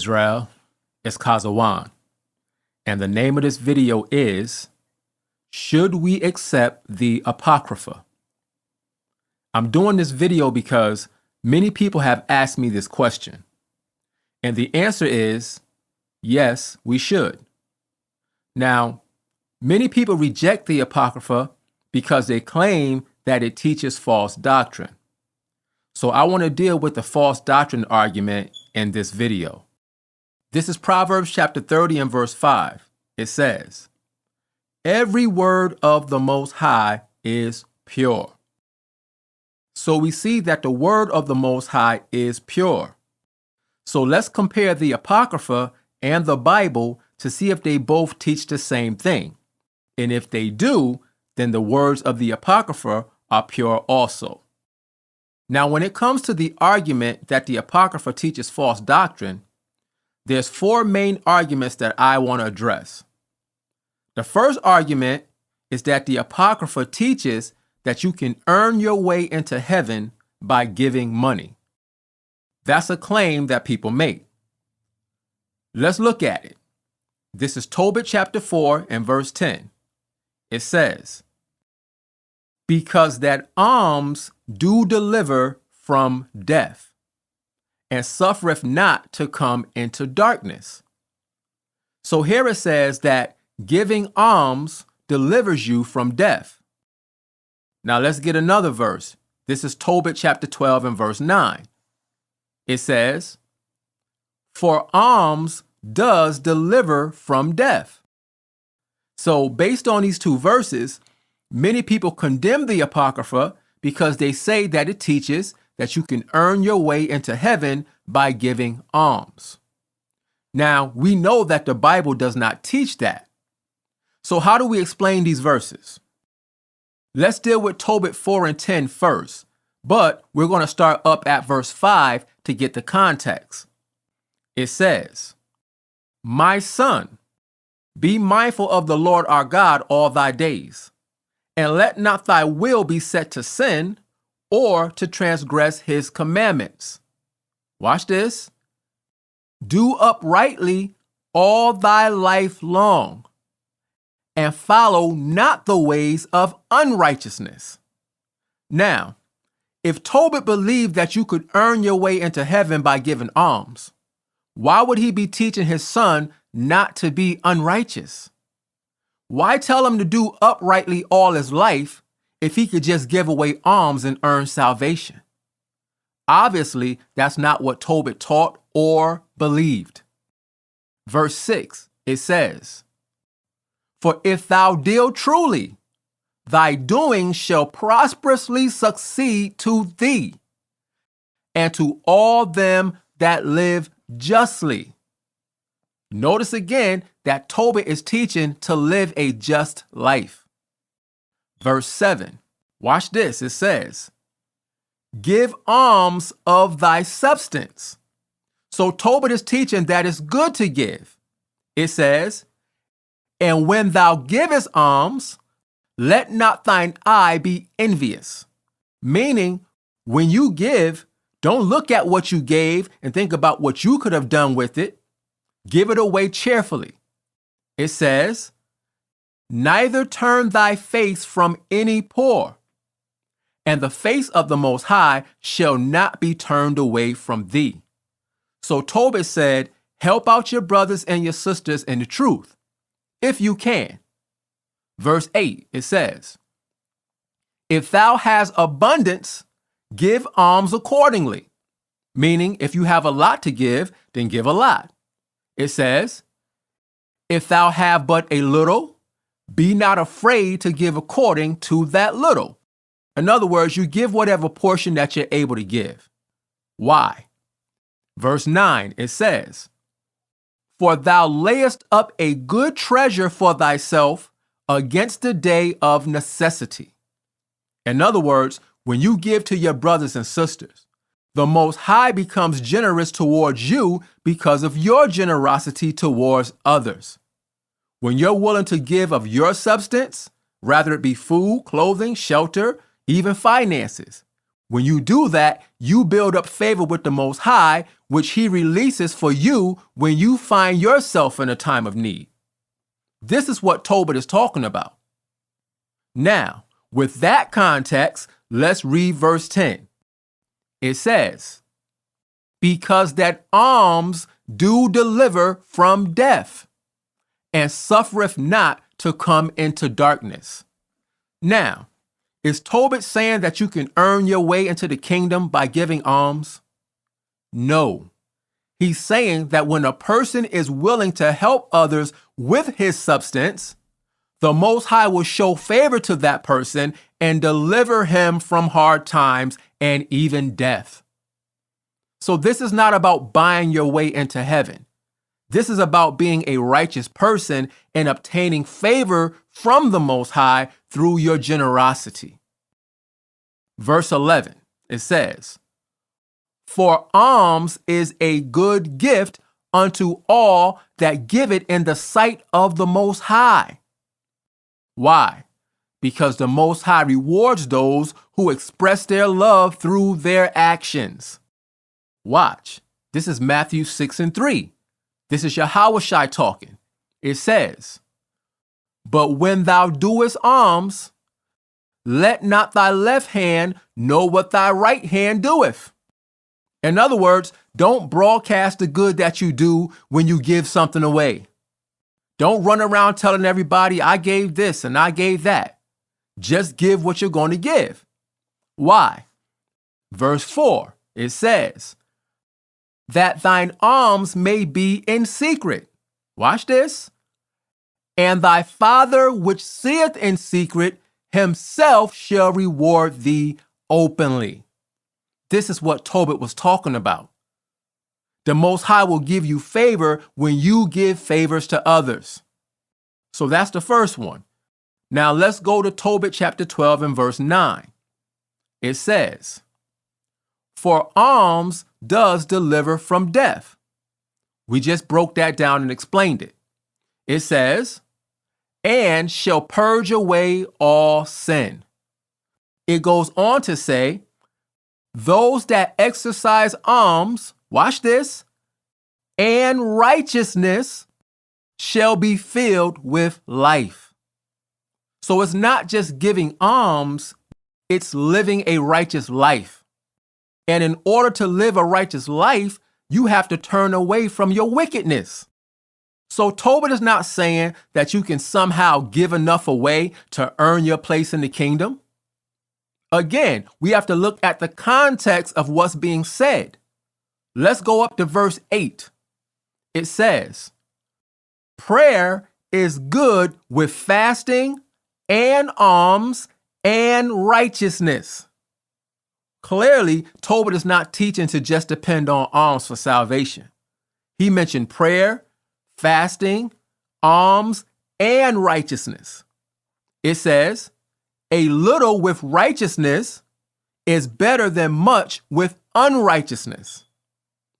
Israel, it's Chaazawan, and the name of this video is, Should we accept the Apocrypha? I'm doing this video because many people have asked me this question, and the answer is, yes, we should. Now, many people reject the Apocrypha because they claim that it teaches false doctrine. So I want to deal with the false doctrine argument in this video. This is Proverbs chapter 30 and verse 5. It says, "Every word of the Most High is pure." So we see that the word of the Most High is pure. So let's compare the Apocrypha and the Bible to see if they both teach the same thing. And if they do, then the words of the Apocrypha are pure also. Now, when it comes to the argument that the Apocrypha teaches false doctrine, there's four main arguments that I want to address. The first argument is that the Apocrypha teaches that you can earn your way into heaven by giving money. That's a claim that people make. Let's look at it. This is Tobit chapter 4 and verse 10. It says, "Because that alms do deliver from death, and suffereth not to come into darkness." So here it says that giving alms delivers you from death. Now let's get another verse. This is Tobit chapter 12 and verse 9. It says, "For alms does deliver from death." So based on these two verses, many people condemn the Apocrypha because they say that it teaches that you can earn your way into heaven by giving alms. Now, we know that the Bible does not teach that. So how do we explain these verses? Let's deal with Tobit 4 and 10 first, but we're going to start up at verse 5 to get the context. It says, "My son, be mindful of the Lord our God all thy days, and let not thy will be set to sin or to transgress his commandments." Watch this. "Do uprightly all thy life long, and follow not the ways of unrighteousness." Now, if Tobit believed that you could earn your way into heaven by giving alms, why would he be teaching his son not to be unrighteous? Why tell him to do uprightly all his life if he could just give away alms and earn salvation? Obviously, that's not what Tobit taught or believed. Verse 6, it says, "For if thou deal truly, thy doing shall prosperously succeed to thee, and to all them that live justly." Notice again that Tobit is teaching to live a just life. Verse 7, watch this, it says, "Give alms of thy substance." So Tobit is teaching that it's good to give. It says, "And when thou givest alms, let not thine eye be envious." Meaning, when you give, don't look at what you gave and think about what you could have done with it. Give it away cheerfully. It says, "Neither turn thy face from any poor, and the face of the Most High shall not be turned away from thee." So Tobit said, help out your brothers and your sisters in the truth, if you can. Verse 8, it says, "If thou hast abundance, give alms accordingly." Meaning, if you have a lot to give, then give a lot. It says, "If thou have but a little, be not afraid to give according to that little." In other words, you give whatever portion that you're able to give. Why? Verse 9, it says, "For thou layest up a good treasure for thyself against the day of necessity." In other words, when you give to your brothers and sisters, the Most High becomes generous towards you because of your generosity towards others. When you're willing to give of your substance, rather it be food, clothing, shelter, even finances, When you do that, you build up favor with the Most High, which he releases for you when you find yourself in a time of need. This is what Tobit is talking about. Now, with that context, let's read verse 10. It says, because that alms do deliver from death, and suffereth not to come into darkness. Now, is Tobit saying that you can earn your way into the kingdom by giving alms? No. He's saying that when a person is willing to help others with his substance, the Most High will show favor to that person and deliver him from hard times and even death. So this is not about buying your way into heaven. This is about being a righteous person and obtaining favor from the Most High through your generosity. Verse 11, it says, for alms is a good gift unto all that give it in the sight of the Most High. Why? Because the Most High rewards those who express their love through their actions. Watch. This is Matthew 6:3. This is Yahushua talking. It says, but when thou doest alms, let not thy left hand know what thy right hand doeth. In other words, don't broadcast the good that you do when you give something away. Don't run around telling everybody, I gave this and I gave that. Just give what you're going to give. Why? Verse 4, it says, that thine alms may be in secret. Watch this. And thy Father which seeth in secret himself shall reward thee openly. This is what Tobit was talking about. The Most High will give you favor when you give favors to others. So that's the first one. Now let's go to Tobit chapter 12 and verse 9. It says, for alms does deliver from death. We just broke that down and explained it. It says, and shall purge away all sin. It goes on to say, those that exercise alms, watch this, and righteousness shall be filled with life. So it's not just giving alms, it's living a righteous life. And in order to live a righteous life, you have to turn away from your wickedness. So Tobit is not saying that you can somehow give enough away to earn your place in the kingdom. Again, we have to look at the context of what's being said. Let's go up to verse 8. It says, prayer is good with fasting and alms and righteousness. Clearly, Tobit is not teaching to just depend on alms for salvation. He mentioned prayer, fasting, alms, and righteousness. It says, a little with righteousness is better than much with unrighteousness.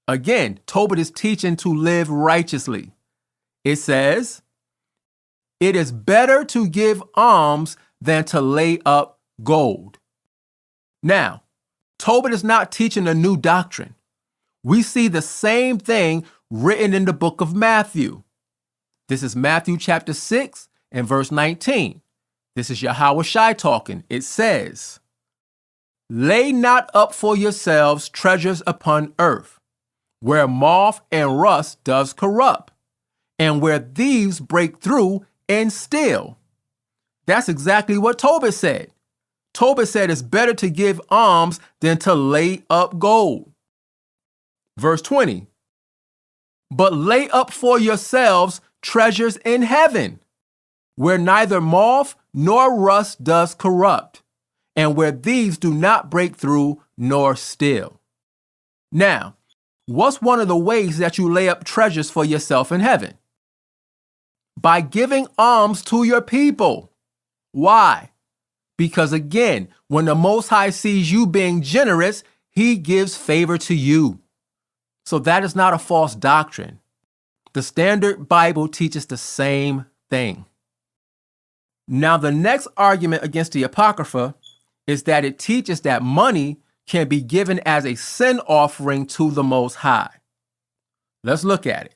Again, Tobit is teaching to live righteously. It says, it is better to give alms than to lay up gold. Now, Tobit is not teaching a new doctrine. We see the same thing written in the book of Matthew. This is Matthew chapter 6 and verse 19. This is Yahushua talking. It says, lay not up for yourselves treasures upon earth, where moth and rust does corrupt, and where thieves break through and steal. That's exactly what Tobit said. Tobit said it's better to give alms than to lay up gold. Verse 20. But lay up for yourselves treasures in heaven, where neither moth nor rust does corrupt, and where thieves do not break through nor steal. Now, what's one of the ways that you lay up treasures for yourself in heaven? By giving alms to your people. Why? Because again, when the Most High sees you being generous, he gives favor to you. So that is not a false doctrine. The Standard Bible teaches the same thing. Now, the next argument against the Apocrypha is that it teaches that money can be given as a sin offering to the Most High. Let's look at it.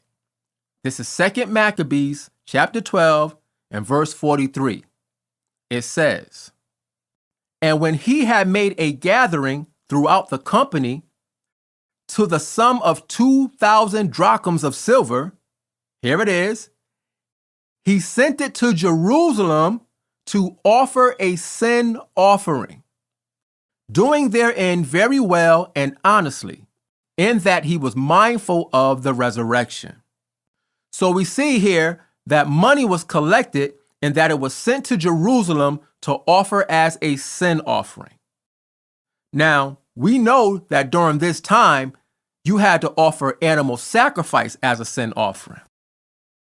This is 2 Maccabees chapter 12 and verse 43. It says, "And when he had made a gathering throughout the company to the sum of 2,000 drachms of silver," here it is, "he sent it to Jerusalem to offer a sin offering, doing therein very well and honestly, in that he was mindful of the resurrection." So we see here that money was collected and that it was sent to Jerusalem to offer as a sin offering. Now, we know that during this time, you had to offer animal sacrifice as a sin offering.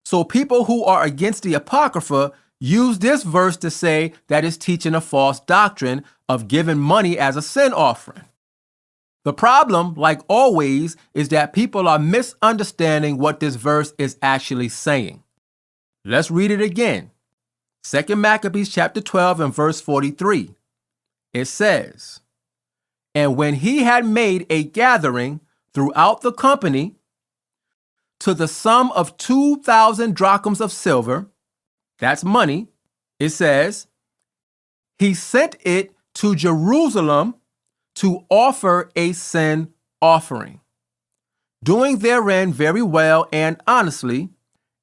So people who are against the Apocrypha use this verse to say that it's teaching a false doctrine of giving money as a sin offering. The problem, like always, is that people are misunderstanding what this verse is actually saying. Let's read it again. 2 Maccabees chapter 12 and verse 43. It says, "And when he had made a gathering throughout the company to the sum of 2,000 drachms of silver," that's money, it says, "he sent it to Jerusalem to offer a sin offering, doing therein very well and honestly,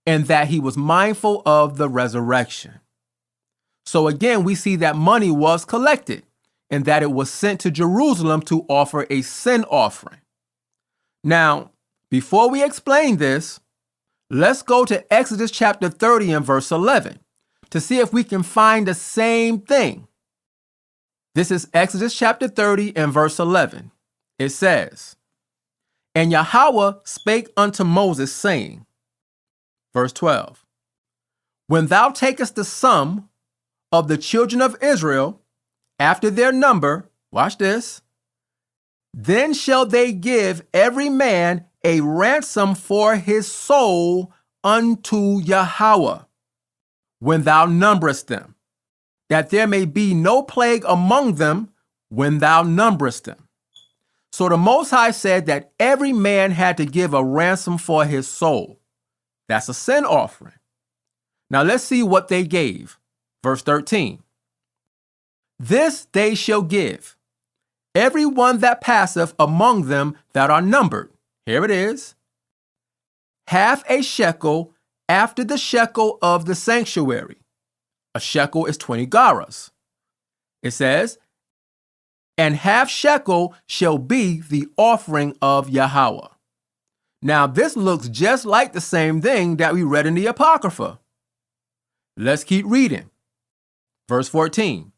and that he was mindful of the resurrection." So again, we see that money was collected and that it was sent to Jerusalem to offer a sin offering. Now, before we explain this, let's go to Exodus chapter 30 and verse 11 to see if we can find the same thing. This is Exodus chapter 30 and verse 11. It says, "And Yahweh spake unto Moses, saying," verse 12, "When thou takest the sum of the children of Israel after their number," watch this, "then shall they give every man a ransom for his soul unto Yahweh, when thou numberest them, that there may be no plague among them when thou numberest them." So the Most High said that every man had to give a ransom for his soul. That's a sin offering. Now let's see what they gave. Verse 13. "This they shall give, every one that passeth among them that are numbered." Here it is. "Half a shekel after the shekel of the sanctuary." A shekel is 20 garas. It says, "And half shekel shall be the offering of Yahweh." Now this looks just like the same thing that we read in the Apocrypha. Let's keep reading. Verse 14.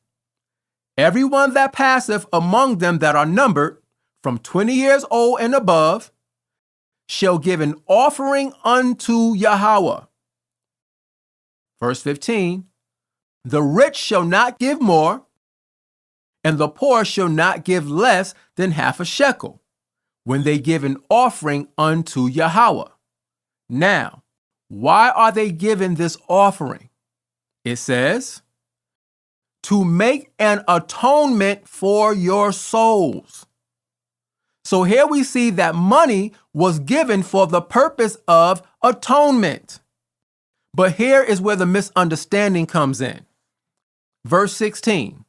"Every one that passeth among them that are numbered from 20 years old and above shall give an offering unto Yahweh." Verse 15. "The rich shall not give more, and the poor shall not give less than half a shekel, when they give an offering unto Yahweh." Now, why are they giving this offering? It says, "To make an atonement for your souls." So here we see that money was given for the purpose of atonement. But here is where the misunderstanding comes in. Verse 16.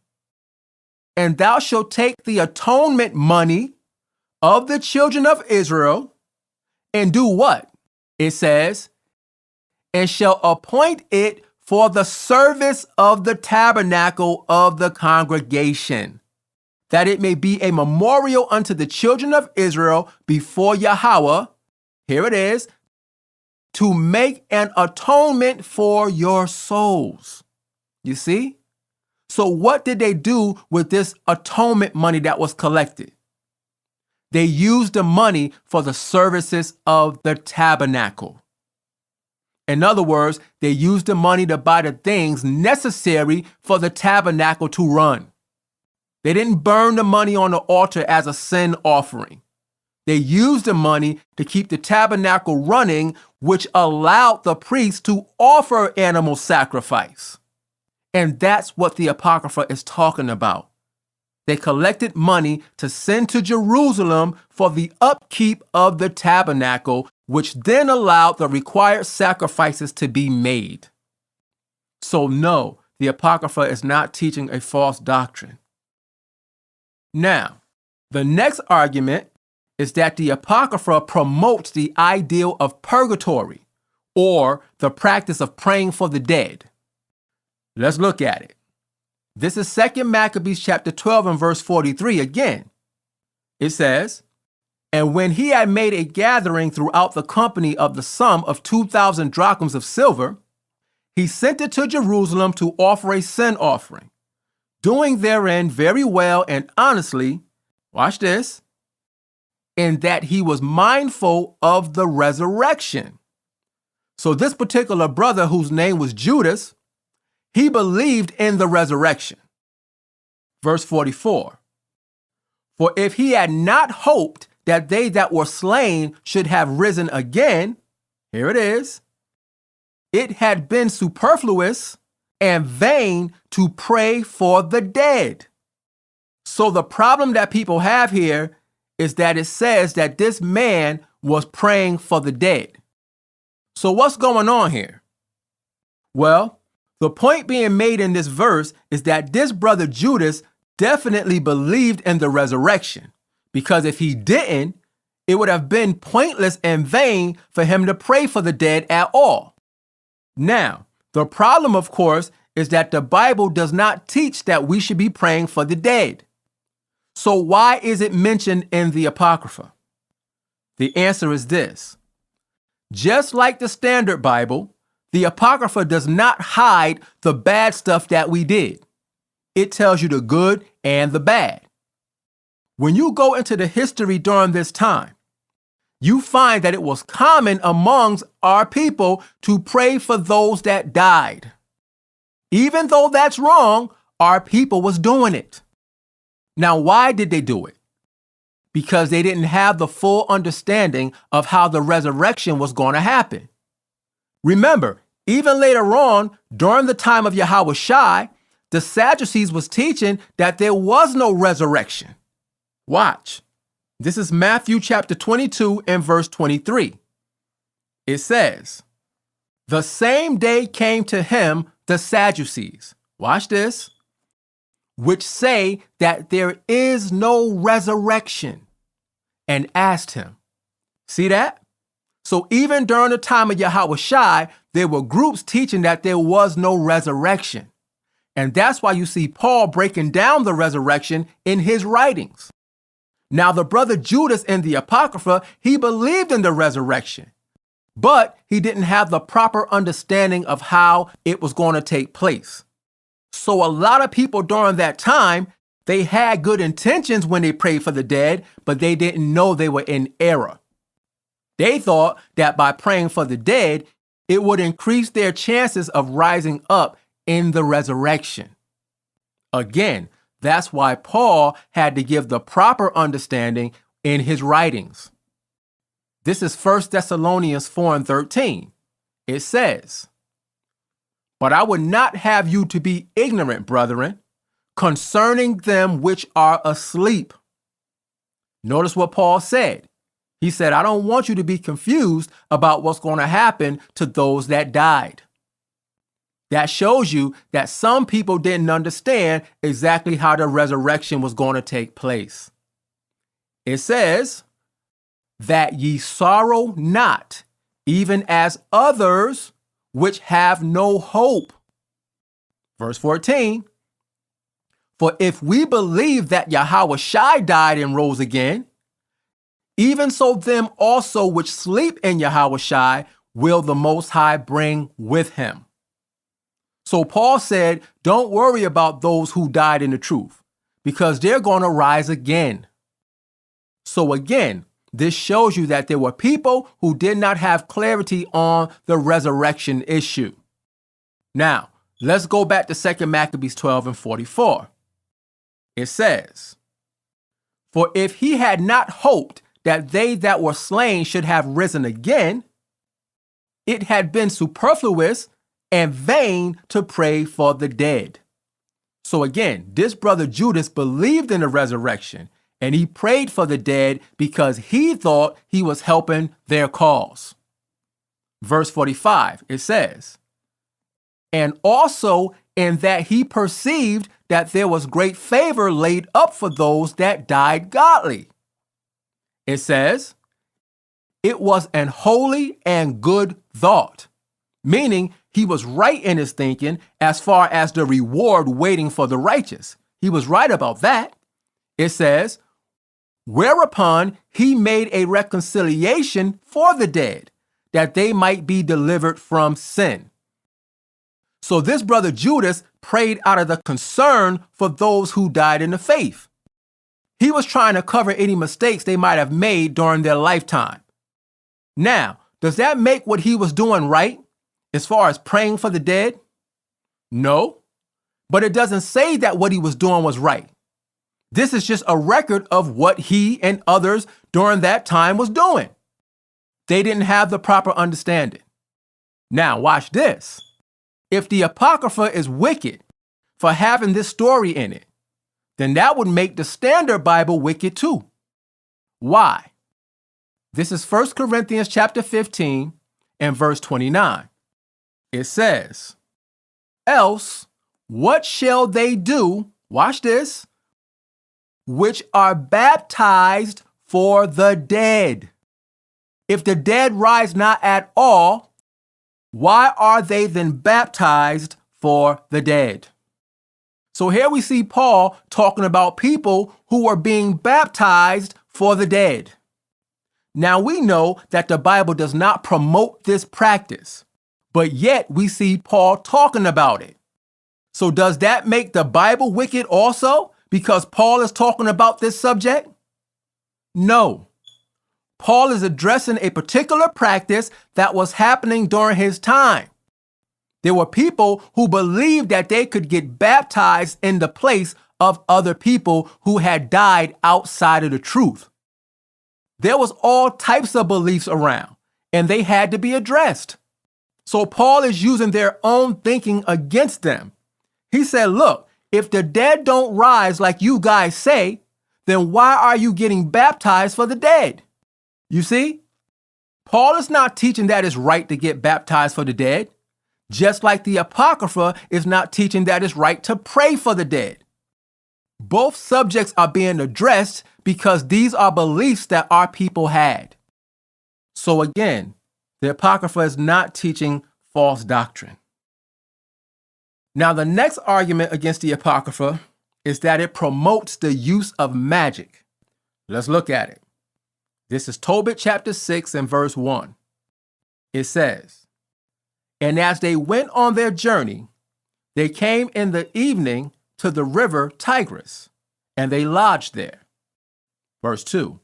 "And thou shalt take the atonement money of the children of Israel and do what?" It says, "And shall appoint it for the service of the tabernacle of the congregation, that it may be a memorial unto the children of Israel before Yahweh." Here it is, "to make an atonement for your souls." You see? So what did they do with this atonement money that was collected? They used the money for the services of the tabernacle. In other words, they used the money to buy the things necessary for the tabernacle to run. They didn't burn the money on the altar as a sin offering. They used the money to keep the tabernacle running, which allowed the priests to offer animal sacrifice. And that's what the Apocrypha is talking about. they collected money to send to Jerusalem for the upkeep of the tabernacle, which then allowed the required sacrifices to be made. So no, the Apocrypha is not teaching a false doctrine. Now, the next argument is that the Apocrypha promotes the ideal of purgatory, or the practice of praying for the dead. Let's look at it. This is 2 Maccabees chapter 12 and verse 43 again. It says, "And when he had made a gathering throughout the company of the sum of 2,000 drachms of silver, he sent it to Jerusalem to offer a sin offering, doing therein very well and honestly," watch this, "in that he was mindful of the resurrection." So this particular brother, whose name was Judas, he believed in the resurrection. Verse 44, "For if he had not hoped that they that were slain should have risen again," here it is, "it had been superfluous and vain to pray for the dead." So the problem that people have here is that it says that this man was praying for the dead. So what's going on here? Well, the point being made in this verse is that this brother Judas definitely believed in the resurrection, because if he didn't, it would have been pointless and vain for him to pray for the dead at all. Now, the problem, of course, is that the Bible does not teach that we should be praying for the dead. So why is it mentioned in the Apocrypha? The answer is this. Just like the Standard Bible, the Apocrypha does not hide the bad stuff that we did. It tells you the good and the bad. When you go into the history during this time, you find that it was common amongst our people to pray for those that died. Even though that's wrong, our people was doing it. Now, why did they do it? Because they didn't have the full understanding of how the resurrection was going to happen. Remember, even later on, during the time of Yahushua, the Sadducees was teaching that there was no resurrection. Watch. This is Matthew chapter 22 and verse 23. It says, "The same day came to him the Sadducees," watch this, "which say that there is no resurrection, and asked him." See that? So even during the time of Yahushua, there were groups teaching that there was no resurrection. And that's why you see Paul breaking down the resurrection in his writings. Now, the brother Judas in the Apocrypha, he believed in the resurrection, but he didn't have the proper understanding of how it was going to take place. So a lot of people during that time, they had good intentions when they prayed for the dead, but they didn't know they were in error. They thought that by praying for the dead, it would increase their chances of rising up in the resurrection. Again, that's why Paul had to give the proper understanding in his writings. This is 1 Thessalonians 4 and 13. It says, "But I would not have you to be ignorant, brethren, concerning them which are asleep." Notice what Paul said. He said, I don't want you to be confused about what's going to happen to those that died. That shows you that some people didn't understand exactly how the resurrection was going to take place. It says, "That ye sorrow not, even as others which have no hope." Verse 14, "For if we believe that Yahushua died and rose again, even so them also which sleep in Yahushua will the Most High bring with him." So Paul said, don't worry about those who died in the truth, because they're going to rise again. So again, this shows you that there were people who did not have clarity on the resurrection issue. Now, let's go back to 2 Maccabees 12 and 44. It says, "For if he had not hoped that they that were slain should have risen again, it had been superfluous and vain to pray for the dead." So again, this brother Judas believed in the resurrection, and he prayed for the dead because he thought he was helping their cause. Verse 45, it says, and also in that he perceived that there was great favor laid up for those that died godly. It says, it was an holy and good thought, meaning he was right in his thinking as far as the reward waiting for the righteous. He was right about that. It says, whereupon he made a reconciliation for the dead, that they might be delivered from sin. So this brother Judas prayed out of the concern for those who died in the faith. He was trying to cover any mistakes they might have made during their lifetime. Now, does that make what he was doing right as far as praying for the dead? No, but it doesn't say that what he was doing was right. This is just a record of what he and others during that time was doing. They didn't have the proper understanding. Now, watch this. If the Apocrypha is wicked for having this story in it, then that would make the Standard Bible wicked too. Why? This is 1 Corinthians chapter 15 and verse 29. It says, else what shall they do, watch this, which are baptized for the dead? If the dead rise not at all, why are they then baptized for the dead? So here we see Paul talking about people who are being baptized for the dead. Now we know that the Bible does not promote this practice, but yet we see Paul talking about it. So does that make the Bible wicked also because Paul is talking about this subject? No. Paul is addressing a particular practice that was happening during his time. There were people who believed that they could get baptized in the place of other people who had died outside of the truth. There was all types of beliefs around, and they had to be addressed. So Paul is using their own thinking against them. He said, look, if the dead don't rise like you guys say, then why are you getting baptized for the dead? You see, Paul is not teaching that it's right to get baptized for the dead, just like the Apocrypha is not teaching that it's right to pray for the dead. Both subjects are being addressed because these are beliefs that our people had. So again, the Apocrypha is not teaching false doctrine. Now, the next argument against the Apocrypha is that it promotes the use of magic. Let's look at it. This is Tobit chapter 6 and verse 1. It says, and as they went on their journey, they came in the evening to the river Tigris, and they lodged there. Verse 2.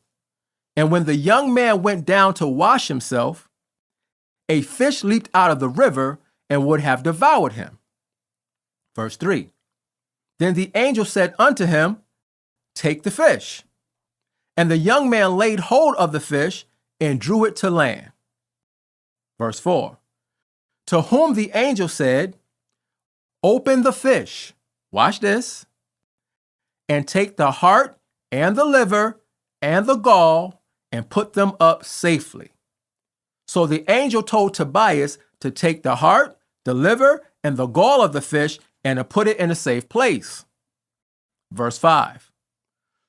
And when the young man went down to wash himself, a fish leaped out of the river and would have devoured him. Verse 3. Then the angel said unto him, take the fish. And the young man laid hold of the fish and drew it to land. Verse 4. To whom the angel said, open the fish, watch this, and take the heart and the liver and the gall and put them up safely. So the angel told Tobias to take the heart, the liver, and the gall of the fish and to put it in a safe place. Verse 5.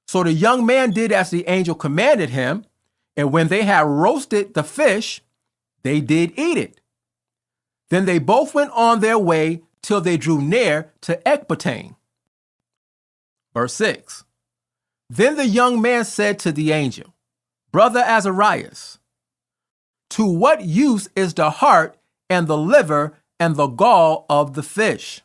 So the young man did as the angel commanded him, and when they had roasted the fish, they did eat it. Then they both went on their way till they drew near to Ecbatane. Verse 6. Then the young man said to the angel, Brother Azarias, to what use is the heart and the liver and the gall of the fish?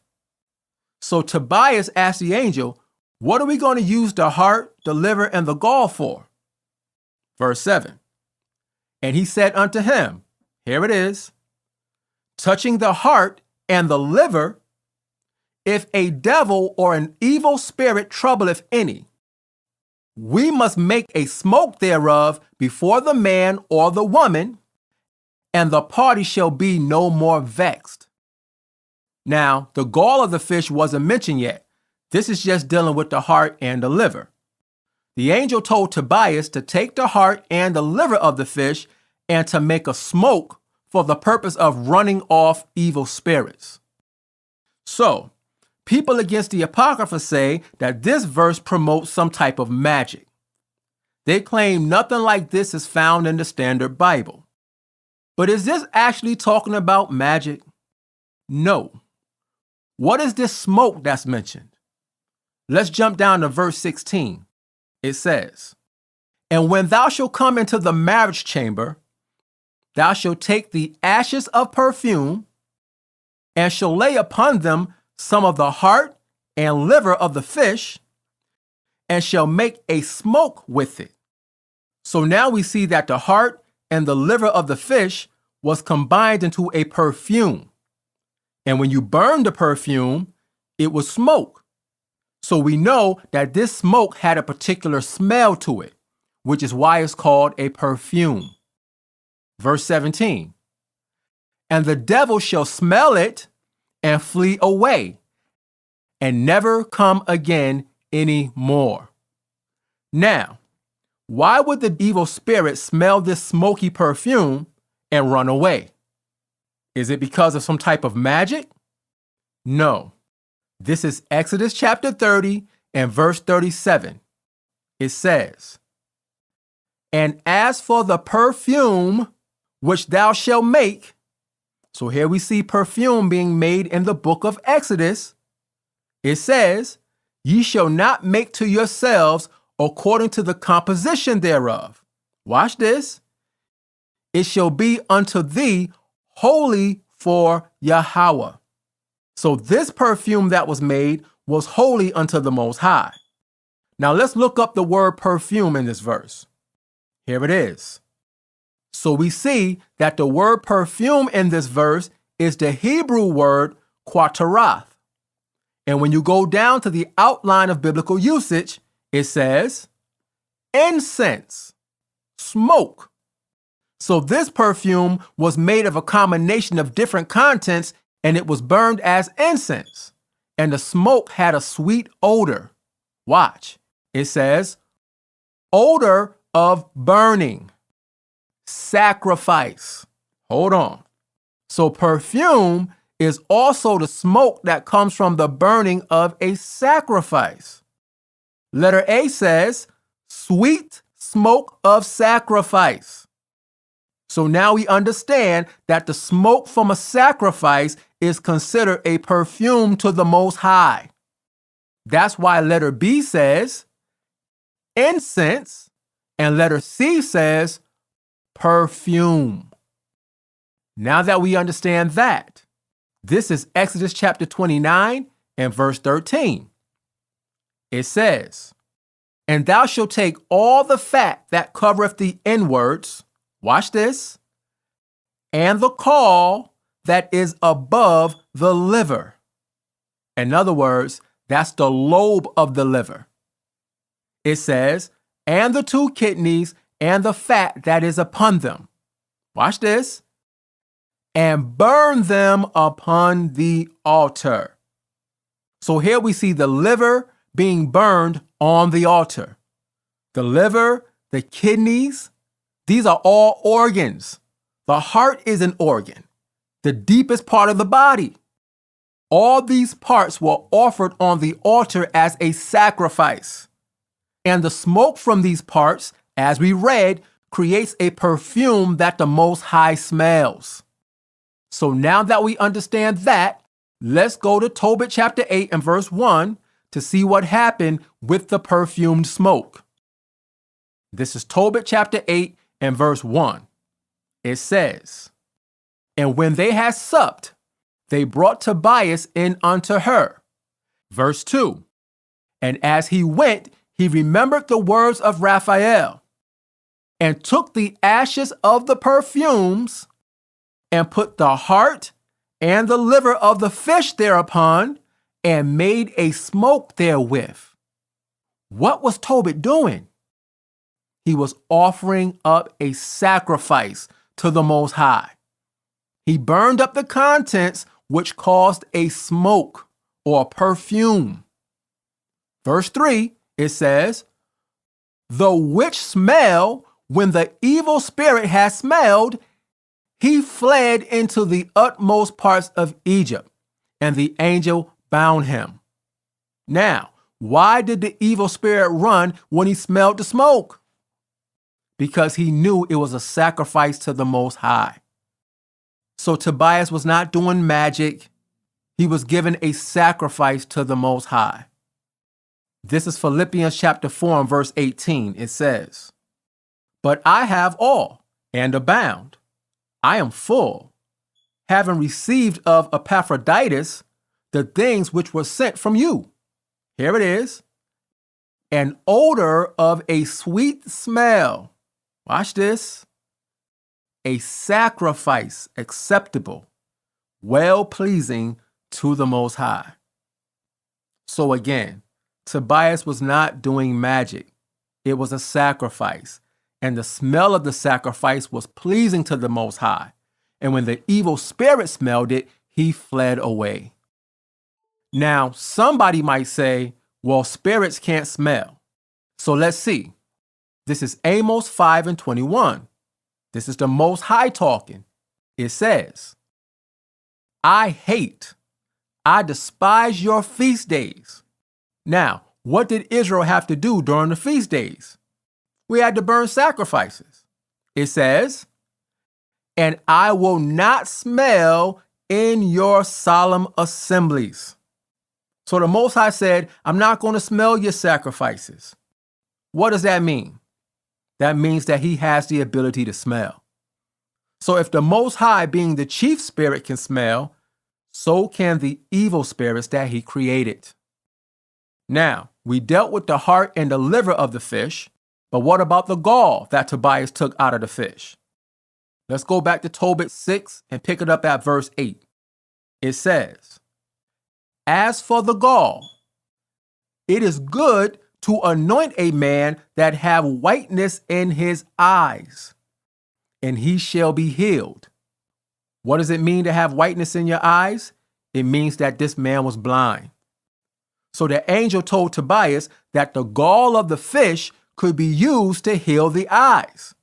So Tobias asked the angel, what are we going to use the heart, the liver, and the gall for? Verse 7. And he said unto him, here it is, touching the heart and the liver, if a devil or an evil spirit troubleth any, we must make a smoke thereof before the man or the woman, and the party shall be no more vexed. Now, the gall of the fish wasn't mentioned yet. This is just dealing with the heart and the liver. The angel told Tobias to take the heart and the liver of the fish and to make a smoke for the purpose of running off evil spirits. So, people against the Apocrypha say that this verse promotes some type of magic. They claim nothing like this is found in the Standard Bible. But is this actually talking about magic? No. What is this smoke that's mentioned? Let's jump down to verse 16. It says, "And when thou shalt come into the marriage chamber, thou shalt take the ashes of perfume, and shall lay upon them some of the heart and liver of the fish, and shall make a smoke with it." So now we see that the heart and the liver of the fish was combined into a perfume. And when you burn the perfume, it was smoke. So we know that this smoke had a particular smell to it, which is why it's called a perfume. Verse 17, "And the devil shall smell it and flee away, and never come again any more." Now, why would the evil spirit smell this smoky perfume and run away? Is it because of some type of magic? No. This is Exodus chapter 30 and verse 37. It says, "And as for the perfume which thou shalt make," so here we see perfume being made in the book of Exodus. It says, "Ye shall not make to yourselves according to the composition thereof." Watch this. "It shall be unto thee holy for Yahweh." So this perfume that was made was holy unto the Most High. Now let's look up the word perfume in this verse. Here it is. So we see that the word perfume in this verse is the Hebrew word quatarath. And when you go down to the outline of biblical usage, it says incense, smoke. So this perfume was made of a combination of different contents, and it was burned as incense. And the smoke had a sweet odor. Watch. It says, odor of burning, sacrifice. Hold on. So perfume is also the smoke that comes from the burning of a sacrifice. Letter A says, sweet smoke of sacrifice. So now we understand that the smoke from a sacrifice is considered a perfume to the Most High. That's why letter B says incense and letter C says perfume. Now that we understand that, this is Exodus chapter 29 and verse 13. It says, "And thou shalt take all the fat that covereth the inwards," watch this, "and the caul that is above the liver." In other words, that's the lobe of the liver. It says, "and the two kidneys and the fat that is upon them." Watch this. "And burn them upon the altar." So here we see the liver being burned on the altar. The liver, the kidneys, these are all organs. The heart is an organ, the deepest part of the body. All these parts were offered on the altar as a sacrifice. And the smoke from these parts, as we read, creates a perfume that the Most High smells. So now that we understand that, let's go to Tobit chapter 8 and verse 1 to see what happened with the perfumed smoke. This is Tobit chapter 8 and verse 1. It says, "And when they had supped, they brought Tobias in unto her." Verse 2, "And as he went, he remembered the words of Raphael, and took the ashes of the perfumes, and put the heart and the liver of the fish thereupon, and made a smoke therewith." What was Tobit doing? He was offering up a sacrifice to the Most High. He burned up the contents, which caused a smoke or a perfume. Verse 3, it says, the which smell, when the evil spirit had smelled, he fled into the utmost parts of Egypt, and the angel bound him. Now, why did the evil spirit run when he smelled the smoke? Because he knew it was a sacrifice to the Most High. So Tobias was not doing magic. He was giving a sacrifice to the Most High. This is Philippians chapter 4 and verse 18. It says, but I have all and abound. I am full, having received of Epaphroditus the things which were sent from you. Here it is. An odor of a sweet smell. Watch this. A sacrifice acceptable, well-pleasing to the Most High. So again, Tobias was not doing magic. It was a sacrifice, and the smell of the sacrifice was pleasing to the Most High. And when the evil spirit smelled it, he fled away. Now, somebody might say, well, spirits can't smell. So let's see. This is Amos 5 and 21. This is the Most High talking. It says, I despise your feast days. Now, what did Israel have to do during the feast days? We had to burn sacrifices. It says, and I will not smell in your solemn assemblies. So the Most High said, I'm not going to smell your sacrifices. What does that mean? That means that he has the ability to smell. So if the Most High, being the chief spirit, can smell, so can the evil spirits that he created. Now, we dealt with the heart and the liver of the fish, but what about the gall that Tobias took out of the fish? Let's go back to Tobit 6 and pick it up at verse 8. It says, as for the gall, it is good to anoint a man that have whiteness in his eyes, and he shall be healed. What does it mean to have whiteness in your eyes? It means that this man was blind. So the angel told Tobias that the gall of the fish could be used to heal the eyes.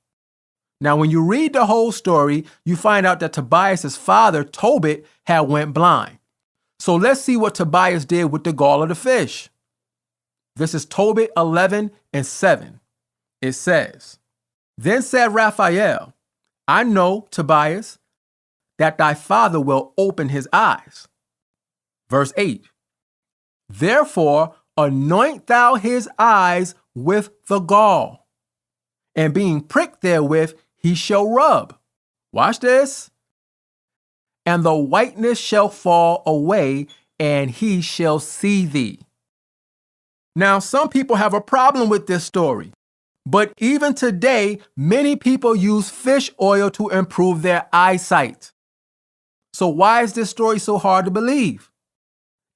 Now, when you read the whole story, you find out that Tobias's father, Tobit, had went blind. So let's see what Tobias did with the gall of the fish. This is Tobit 11 and 7. It says, then said Raphael, I know, Tobias, that thy father will open his eyes. Verse 8, therefore anoint thou his eyes with the gall, and being pricked therewith he shall rub. Watch this. And the whiteness shall fall away, and he shall see thee. Now, some people have a problem with this story, but even today, many people use fish oil to improve their eyesight. So why is this story so hard to believe?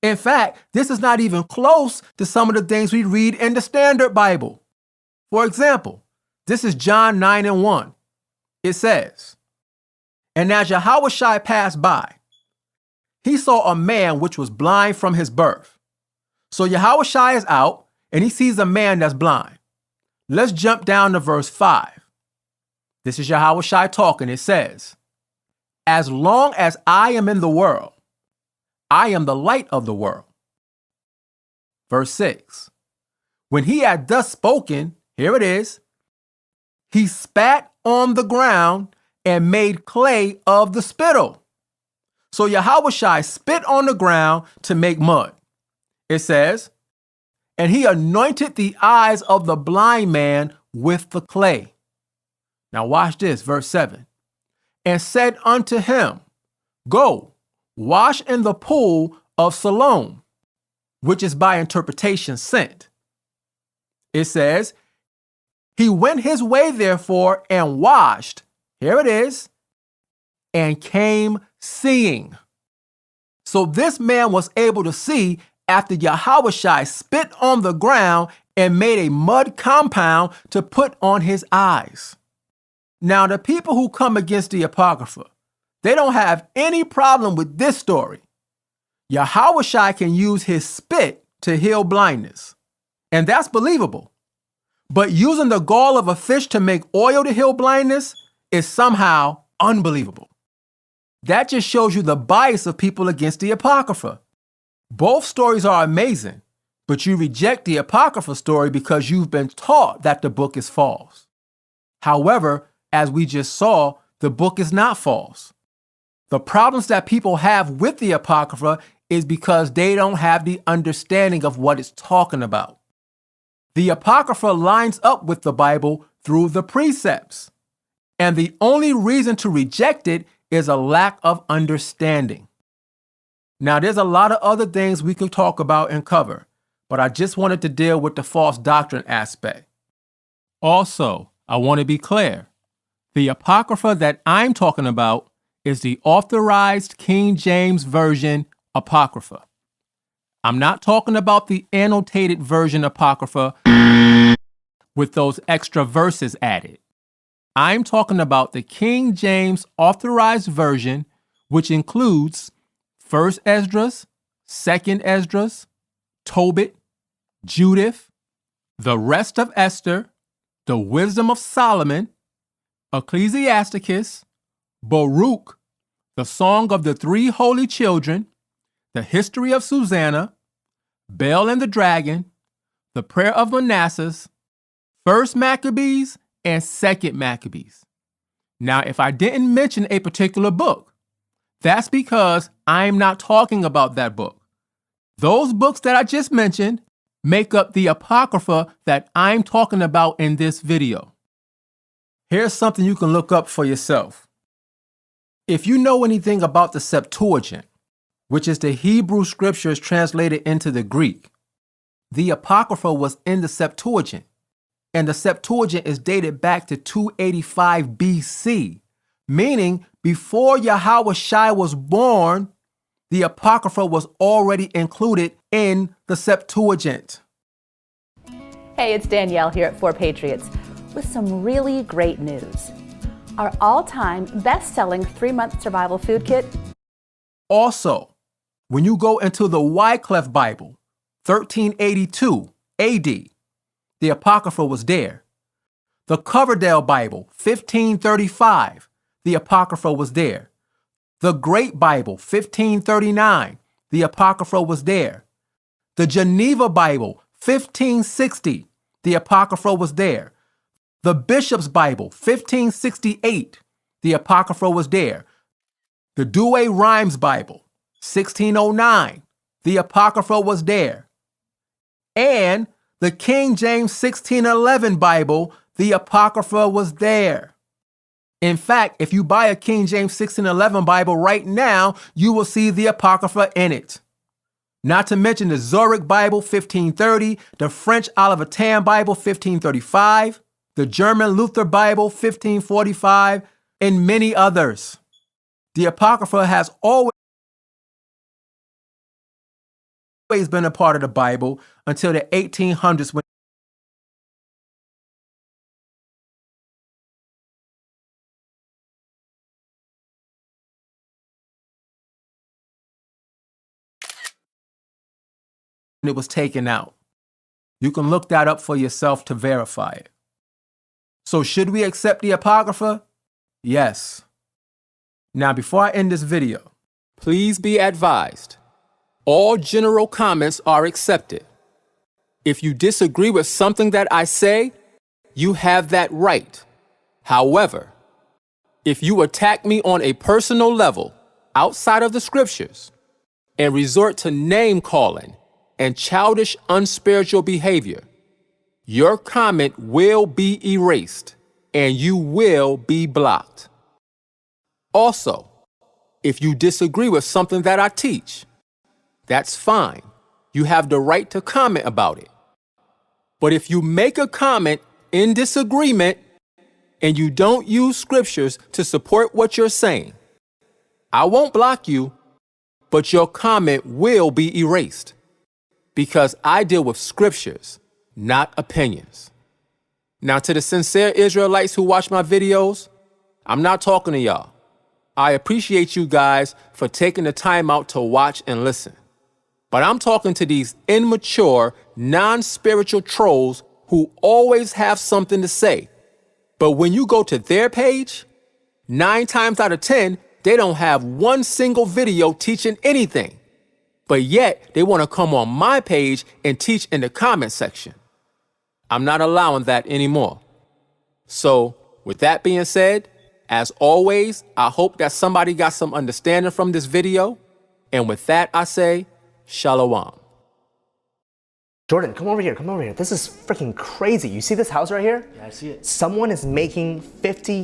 In fact, this is not even close to some of the things we read in the Standard Bible. For example, this is John 9 and 1. It says, and as Yahushua passed by, he saw a man which was blind from his birth. So Yahushua is out and he sees a man that's blind. Let's jump down to verse 5. This is Yahushua talking. It says, as long as I am in the world, I am the light of the world. Verse 6. When he had thus spoken, here it is, he spat on the ground and made clay of the spittle. So Yahushua spit on the ground to make mud. It says, and he anointed the eyes of the blind man with the clay. Now watch this, verse 7. And said unto him, go, wash in the pool of Siloam, which is by interpretation sent. It says, he went his way therefore and washed, here it is, and came seeing. So this man was able to see after Yahushua spit on the ground and made a mud compound to put on his eyes. Now, the people who come against the Apocrypha, they don't have any problem with this story. Yahushua can use his spit to heal blindness. And that's believable. But using the gall of a fish to make oil to heal blindness is somehow unbelievable. That just shows you the bias of people against the Apocrypha. Both stories are amazing, but you reject the Apocrypha story because you've been taught that the book is false. However, as we just saw, the book is not false. The problems that people have with the Apocrypha is because they don't have the understanding of what it's talking about. The Apocrypha lines up with the Bible through the precepts, and the only reason to reject it is a lack of understanding. Now, there's a lot of other things we could talk about and cover, but I just wanted to deal with the false doctrine aspect. Also, I want to be clear. The Apocrypha that I'm talking about is the authorized King James Version Apocrypha. I'm not talking about the annotated version Apocrypha with those extra verses added. I'm talking about the King James Authorized Version, which includes 1st Esdras, 2nd Esdras, Tobit, Judith, the rest of Esther, the Wisdom of Solomon, Ecclesiasticus, Baruch, the Song of the Three Holy Children, the History of Susanna, Bel and the Dragon, the Prayer of Manasseh, 1st Maccabees, and 2nd Maccabees. Now, if I didn't mention a particular book, that's because I'm not talking about that book. Those books that I just mentioned make up the Apocrypha that I'm talking about in this video. Here's something you can look up for yourself. If you know anything about the Septuagint, which is the Hebrew scriptures translated into the Greek, the Apocrypha was in the Septuagint, and the Septuagint is dated back to 285 BC, meaning before Yahushua was born, the Apocrypha was already included in the Septuagint. Hey, it's Danielle here at 4 Patriots with some really great news. Our all-time best-selling 3-month survival food kit. Also, when you go into the Wycliffe Bible, 1382 AD, the Apocrypha was there. The Coverdale Bible, 1535, the Apocrypha was there. The Great Bible, 1539, the Apocrypha was there. The Geneva Bible, 1560, the Apocrypha was there. The Bishop's Bible, 1568, the Apocrypha was there. The Douay-Rheims Bible, 1609, the Apocrypha was there. And the King James 1611 Bible, the Apocrypha was there. In fact, if you buy a King James 1611 Bible right now, you will see the Apocrypha in it. Not to mention the Zurich Bible, 1530, the French Olivetan Bible, 1535, the German Luther Bible, 1545, and many others. The Apocrypha has always been a part of the Bible until the 1800s when it was taken out. You can look that up for yourself to verify it. So should we accept the Apocrypha? Yes. Now, before I end this video, please be advised, all general comments are accepted. If you disagree with something that I say, you have that right. However, if you attack me on a personal level outside of the scriptures and resort to name calling and childish, unspiritual behavior, your comment will be erased and you will be blocked. Also, if you disagree with something that I teach, that's fine. You have the right to comment about it. But if you make a comment in disagreement and you don't use scriptures to support what you're saying, I won't block you, but your comment will be erased. Because I deal with scriptures, not opinions. Now, to the sincere Israelites who watch my videos, I'm not talking to y'all. I appreciate you guys for taking the time out to watch and listen. But I'm talking to these immature, non-spiritual trolls who always have something to say. But when you go to their page, 9 times out of 10, they don't have one single video teaching anything. But yet, they want to come on my page and teach in the comment section. I'm not allowing that anymore. So, with that being said, as always, I hope that somebody got some understanding from this video. And with that, I say, Shalom. Jordan, come over here, come over here. This is freaking crazy. You see this house right here? Yeah, I see it. Someone is making $50